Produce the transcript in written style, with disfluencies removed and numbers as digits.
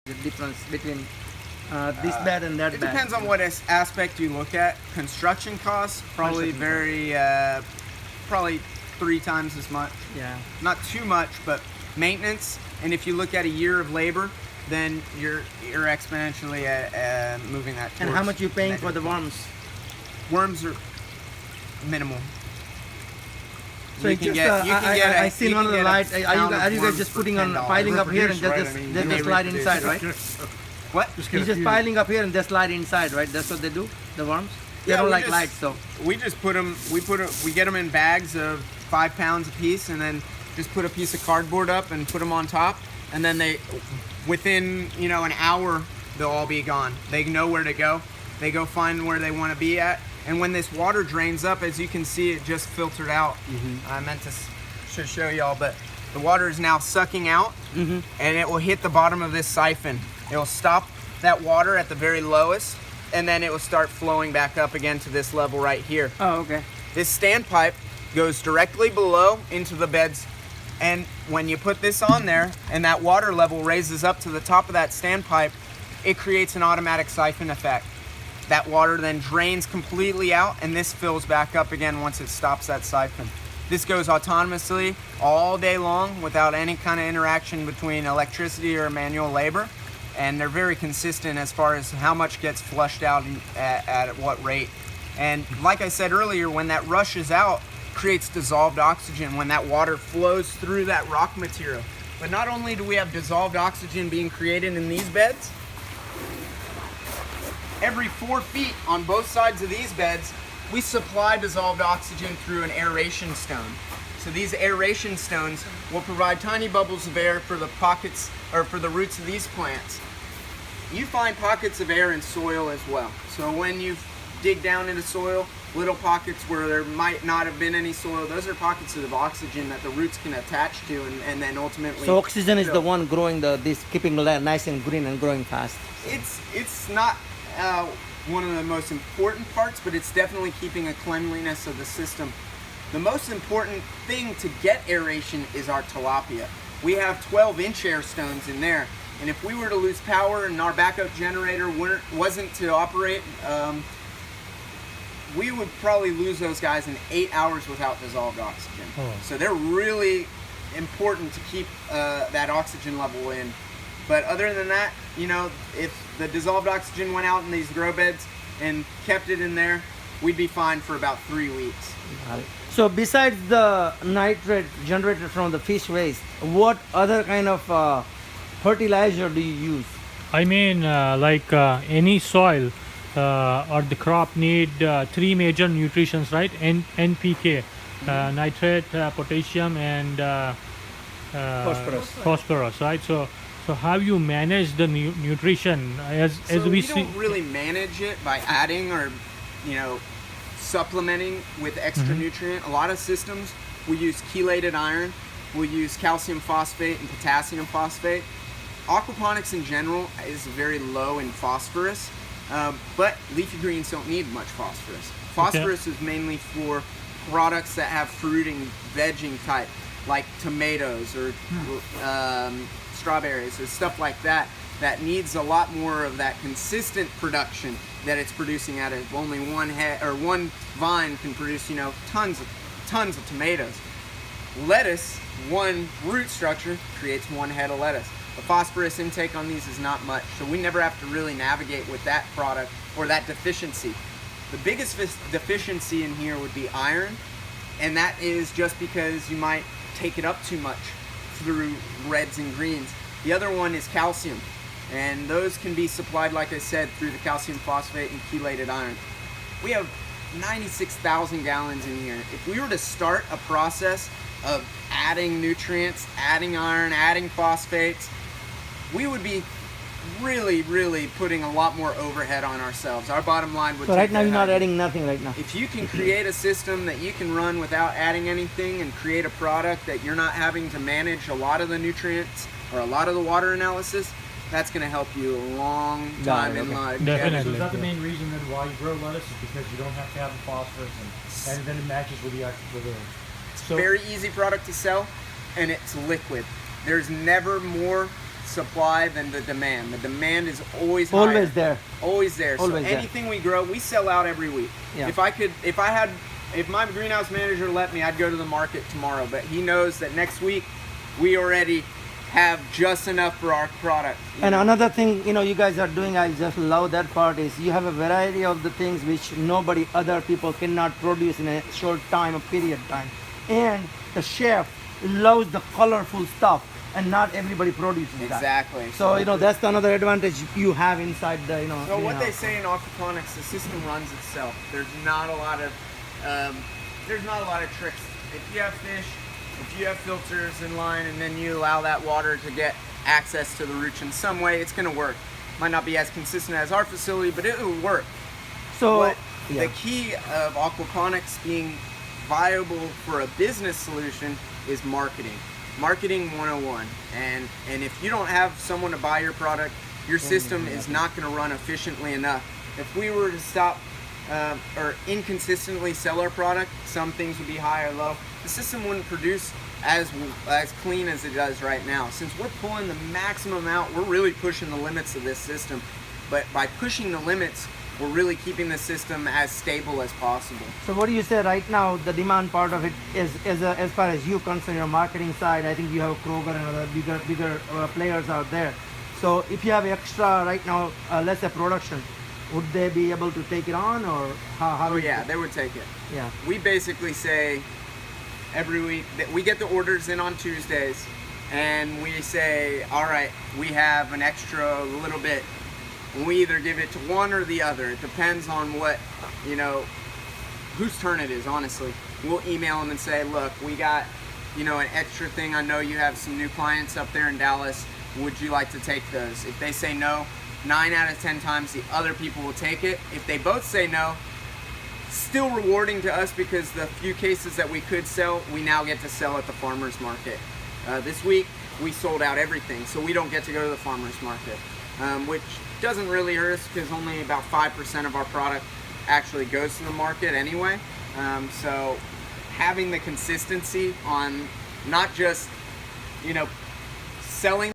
The difference between this bed and that It bed. depends on what aspect you look at. Construction costs probably probably 3 times as much. Yeah. Not too much, but maintenance. And if you look at a year of labor, then you're exponentially moving that. And how much you paying for the worms? Worms are minimal. So you can get, I seen one of the lights. Are you guys just putting on piling up here and just slide inside, right? What? You're just piling up here and just slide inside, right? That's what they do, the worms. They don't like lights, so we just put them. We get them in bags of 5 pounds a piece, and then just put a piece of cardboard up and put them on top, and then within an hour, they'll all be gone. They know where to go. They go find where they want to be at. And when this water drains up, as you can see, it just filtered out. I meant to show y'all, but the water is now sucking out, and it will hit the bottom of this siphon. It will stop that water at the very lowest, and then it will start flowing back up again to this level right here. Oh, okay. This standpipe goes directly below into the beds, and when you put this on there, and that water level raises up to the top of that standpipe, it creates an automatic siphon effect. That water then drains completely out, and this fills back up again once it stops that siphon. This goes autonomously all day long without any kind of interaction between electricity or manual labor, and they're very consistent as far as how much gets flushed out at what rate. And like I said earlier, when that rushes out, creates dissolved oxygen when that water flows through that rock material. But not only do we have dissolved oxygen being created in these beds, every 4 feet on both sides of these beds, we supply dissolved oxygen through an aeration stone. So these aeration stones will provide tiny bubbles of air for the pockets, or for the roots of these plants. You find pockets of air in soil as well. So when you dig down into soil, little pockets where there might not have been any soil, those are pockets of oxygen that the roots can attach to, and then ultimately... So oxygen is the one growing keeping the land nice and green and growing fast. It's not one of the most important parts, but it's definitely keeping a cleanliness of the system. The most important thing to get aeration is our tilapia. We have 12-inch air stones in there, and if we were to lose power and our backup generator wasn't to operate, we would probably lose those guys in 8 hours without dissolved oxygen. So they're really important to keep that oxygen level in. But other than that, if the dissolved oxygen went out in these grow beds and kept it in there, we'd be fine for about 3 weeks. So besides the nitrate generated from the fish waste, what other kind of fertilizer do you use? I mean, any soil or the crop need 3 major nutrients, right? NPK, nitrate, potassium, and phosphorus, right? So how you manage the nutrition as we see? We don't really manage it by adding or supplementing with extra nutrient. A lot of systems we use chelated iron, we use calcium phosphate and potassium phosphate. Aquaponics in general is very low in phosphorus, but leafy greens don't need much phosphorus. Phosphorus is mainly for products that have fruiting, vegging type, like tomatoes or strawberries or stuff like that, that needs a lot more of that consistent production that it's producing at it. Only one head or one vine can produce, tons of tomatoes. Lettuce, one root structure creates one head of lettuce. The phosphorus intake on these is not much, so we never have to really navigate with that product or that deficiency. The biggest deficiency in here would be iron, and that is just because you might take it up too much through reds and greens. The other one is calcium, and those can be supplied, like I said, through the calcium phosphate and chelated iron. We have 96,000 gallons in here. If we were to start a process of adding nutrients, adding iron, adding phosphates, we would be really putting a lot more overhead on ourselves. Our bottom line would. So right now you're not adding nothing right now. If you can create a system that you can run without adding anything and create a product that you're not having to manage a lot of the nutrients or a lot of the water analysis, that's going to help you a long time in life. Definitely. So is that the main reason then why you grow lettuce is because you don't have to have the phosphorus and then it matches with the It's a very easy product to sell, and it's liquid. There's never more supply than the demand. The demand is always Always higher. there. Always there. Always so there. anything we grow, we sell out every week. Yeah. If my greenhouse manager let me, I'd go to the market tomorrow. But he knows that next week we already have just enough for our product. And another thing, you guys are doing, I just love that part, is you have a variety of the things which nobody, other people cannot produce in a short time, a period time. And the chef loves the colorful stuff, and not everybody produces that. Exactly. So, that's another advantage you have inside the, So what they greenhouse. say in aquaponics, the system runs itself. There's not a lot of tricks. If you have fish, if you have filters in line, and then you allow that water to get access to the roots in some way, it's going to work. Might not be as consistent as our facility, but it will work. So, But yeah. the key of aquaponics being viable for a business solution is marketing. Marketing 101. And if you don't have someone to buy your product, your system is not going to run efficiently enough. If we were to stop or inconsistently sell our product, some things would be high or low. The system wouldn't produce as clean as it does right now. Since we're pulling the maximum out, we're really pushing the limits of this system. But by pushing the limits, we're really keeping the system as stable as possible. So what do you say right now, the demand part of it is as far as you concern, your marketing side, I think you have Kroger and other bigger players out there. So if you have extra right now, let's say production, would they be able to take it on, or how Oh yeah, they would take it. Yeah. We basically say every week that we get the orders in on Tuesdays, and we say, all right, we have an extra little bit. And we either give it to one or the other. It depends on what, whose turn it is, honestly. We'll email them and say, look, we got, an extra thing. I know you have some new clients up there in Dallas. Would you like to take those? If they say no, 9 out of 10 times the other people will take it. If they both say no, still rewarding to us, because the few cases that we could sell, we now get to sell at the farmer's market. This week, we sold out everything, so we don't get to go to the farmer's market, which doesn't really hurt us because only about 5% of our product actually goes to the market anyway. So having the consistency on not just, selling